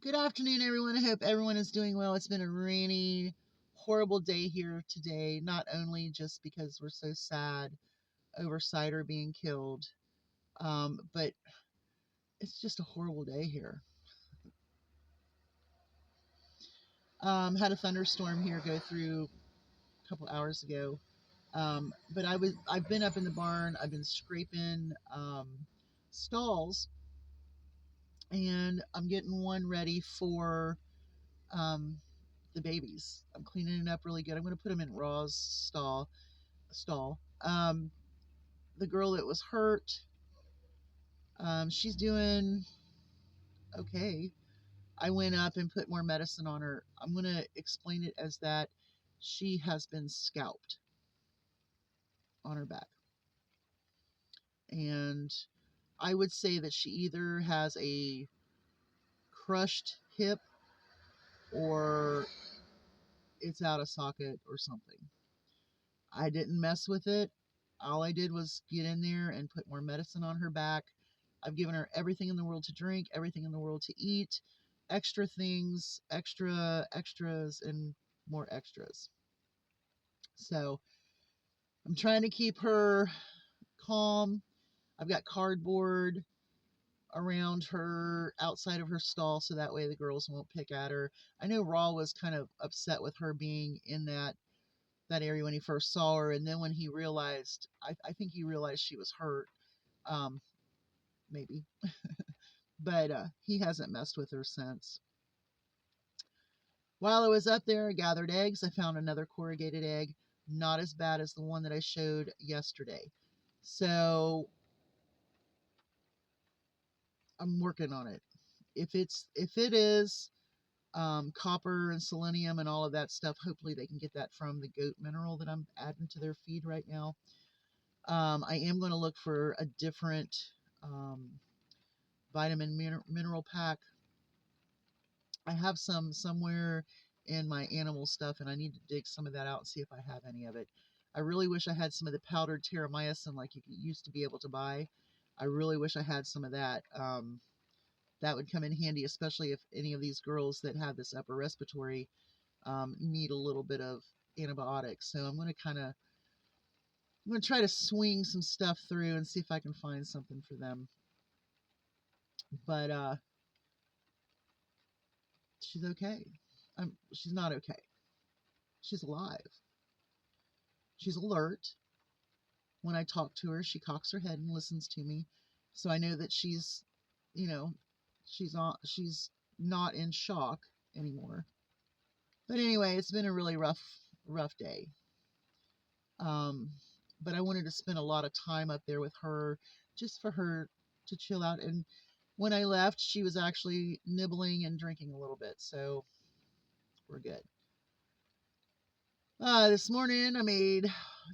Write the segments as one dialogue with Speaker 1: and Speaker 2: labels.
Speaker 1: Good afternoon, everyone. I hope everyone is doing well. It's been a rainy, horrible day here today, not only just because we're so sad over Cider being killed, but it's just a horrible day here. Had a thunderstorm here go through a couple hours ago. But I've been up in the barn. I've been scraping stalls, and I'm getting one ready for um, the babies. I'm cleaning it up really good. I'm going to put them in Raw's stall. The girl that was hurt, she's doing okay. I went up and put more medicine on her. I'm going to explain it as that she has been scalped on her back. And I would say that she either has a crushed hip or it's out of socket or something. I didn't mess with it. All I did was get in there and put more medicine on her back. I've given her everything in the world to drink, everything in the world to eat, extra things, extras, and more extras. So I'm trying to keep her calm. I've got cardboard around her outside of her stall so that way the girls won't pick at her. I know Raw was kind of upset with her being in that area when he first saw her, and then when he realized, I think he realized she was hurt, um, maybe, but he hasn't messed with her since. While I was up there, I gathered eggs. I found another corrugated egg, not as bad as the one that I showed yesterday. So I'm working on it. If it is copper and selenium and all of that stuff, hopefully they can get that from the goat mineral that I'm adding to their feed right now. I am going to look for a different um, vitamin mineral pack. I have some somewhere in my animal stuff, and I need to dig some of that out and see if I have any of it. I really wish I had some of the powdered terramycin like you used to be able to buy. I really wish I had some of that. That would come in handy, especially if any of these girls that have this upper respiratory need a little bit of antibiotics. So I'm going to try to swing some stuff through and see if I can find something for them. But she's okay. She's not okay. She's alive. She's alert. When I talk to her, she cocks her head and listens to me. So I know that she's, you know, she's not in shock anymore. But anyway, it's been a really rough day. Um, but I wanted to spend a lot of time up there with her just for her to chill out. And when I left, she was actually nibbling and drinking a little bit. So we're good. This morning I made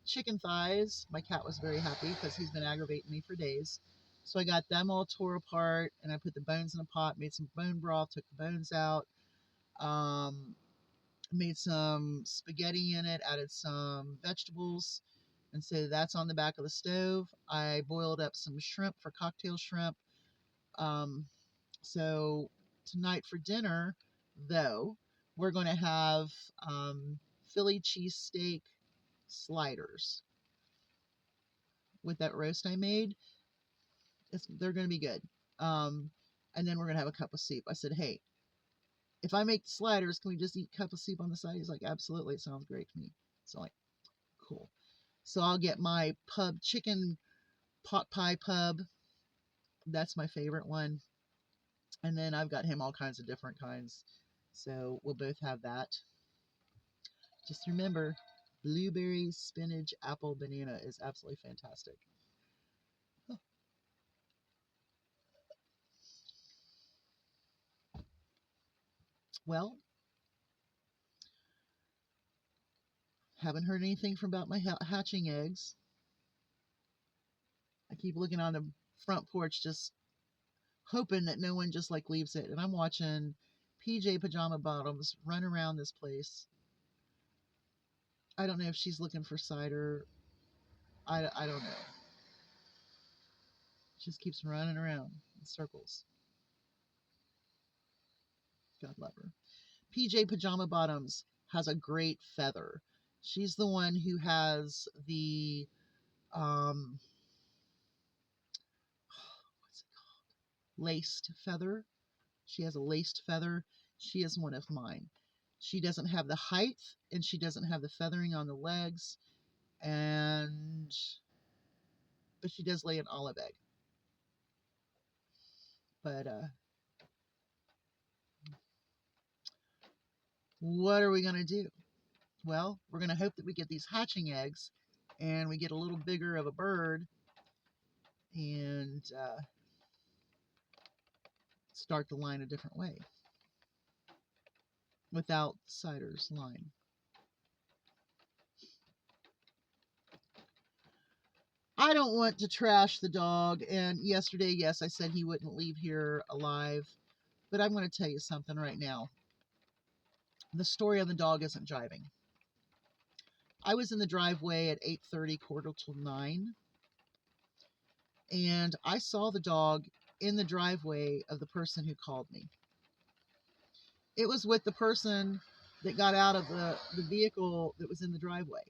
Speaker 1: chicken thighs. My cat was very happy because he's been aggravating me for days. So I got them all tore apart and I put the bones in a pot, made some bone broth, took the bones out, um, made some spaghetti in it, added some vegetables. And so that's on the back of the stove. I boiled up some shrimp for cocktail shrimp. Um, so tonight for dinner, though, we're going to have Philly cheesesteak sliders with that roast I made. They're going to be good. Um, and then we're going to have a cup of soup. I said, hey, if I make sliders, can we just eat a cup of soup on the side? He's like, absolutely. It sounds great to me. So I'm like, cool. So I'll get my pub chicken pot pie pub. That's my favorite one. And then I've got him all kinds of different kinds. So we'll both have that. Just remember, blueberry, spinach, apple, banana is absolutely fantastic. Well, haven't heard anything from about my hatching eggs. I keep looking on the front porch, just hoping that no one just like leaves it. And I'm watching PJ Pajama Bottoms run around this place. I don't know if she's looking for cider. I don't know. She just keeps running around in circles. God love her. PJ Pajama Bottoms has a great feather. She's the one who has the what's it called? Laced feather. She has a laced feather. She is one of mine. She doesn't have the height and she doesn't have the feathering on the legs, and but she does lay an olive egg. But what are we going to do? Well, we're going to hope that we get these hatching eggs and we get a little bigger of a bird and start the line a different way without Cider's line. I don't want to trash the dog, and yesterday, yes, I said he wouldn't leave here alive, but I'm going to tell you something right now. The story on the dog isn't jiving. I was in the driveway at 8:30, quarter till 9, and I saw the dog in the driveway of the person who called me. It was with the person that got out of the vehicle that was in the driveway.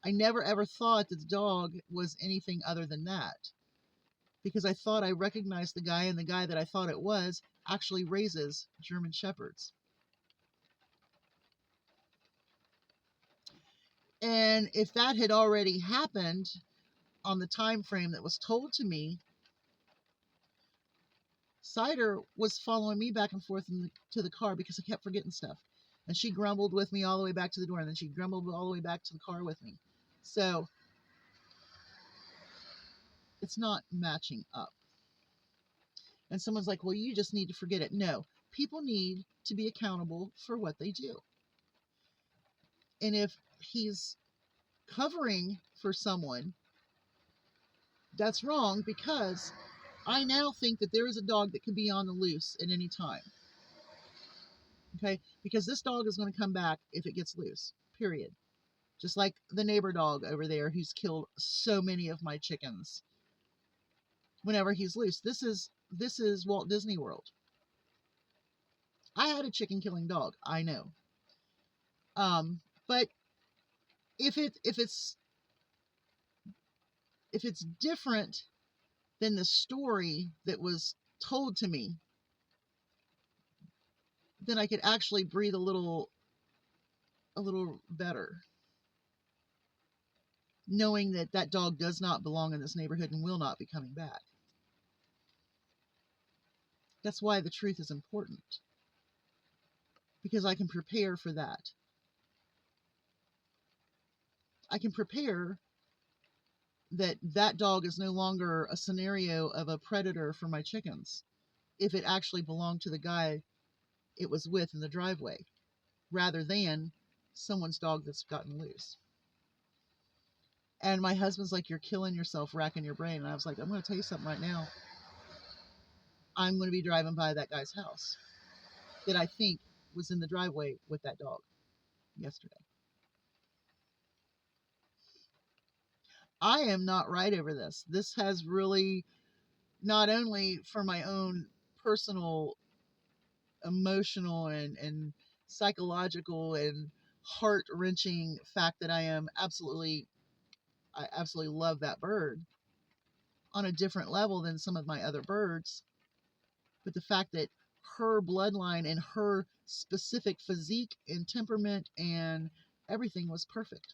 Speaker 1: I never ever thought that the dog was anything other than that, because I thought I recognized the guy, and the guy that I thought it was actually raises German Shepherds. And if that had already happened on the time frame that was told to me, Cider was following me back and forth to the car because I kept forgetting stuff. And she grumbled with me all the way back to the door, and then she grumbled all the way back to the car with me. So it's not matching up. And someone's like, well, you just need to forget it. No, people need to be accountable for what they do. And if he's covering for someone, that's wrong, because I now think that there is a dog that could be on the loose at any time. Okay? Because this dog is going to come back if it gets loose, period. Just like the neighbor dog over there who's killed so many of my chickens. Whenever he's loose, this is Walt Disney World. I had a chicken killing dog, I know. But if it's different than the story that was told to me, then I could actually breathe a little better, knowing that that dog does not belong in this neighborhood and will not be coming back. That's why the truth is important, because I can prepare for that. I can prepare that that dog is no longer a scenario of a predator for my chickens if it actually belonged to the guy it was with in the driveway, rather than someone's dog that's gotten loose. And my husband's like, you're killing yourself, racking your brain. And I was like, I'm going to tell you something right now. I'm going to be driving by that guy's house that I think was in the driveway with that dog yesterday. I am not right over this. This has really, not only for my own personal, emotional, and psychological and heart-wrenching fact that I absolutely love that bird on a different level than some of my other birds, but the fact that her bloodline and her specific physique and temperament and everything was perfect.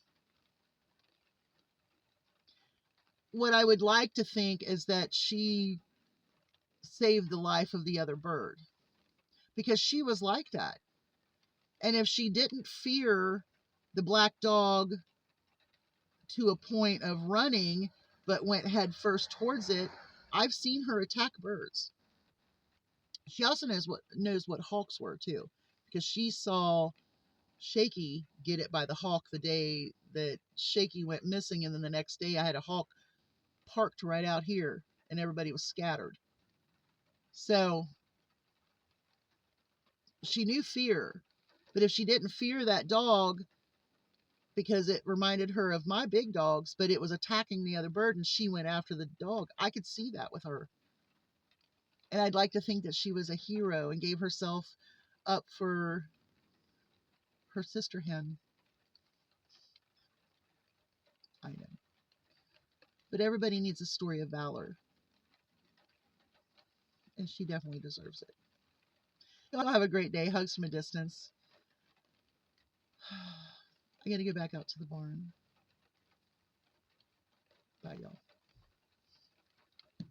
Speaker 1: What I would like to think is that she saved the life of the other bird, because she was like that. And if she didn't fear the black dog to a point of running, but went head first towards it, I've seen her attack birds. She also knows what hawks were too, because she saw Shaky get it by the hawk the day that Shaky went missing, and then the next day I had a hawk parked right out here and everybody was scattered. So she knew fear, but if she didn't fear that dog because it reminded her of my big dogs, but it was attacking the other bird and she went after the dog, I could see that with her. And I'd like to think that she was a hero and gave herself up for her sister hen. I know. But everybody needs a story of valor, and she definitely deserves it. Y'all have a great day. Hugs from a distance. I got to go back out to the barn. Bye, y'all.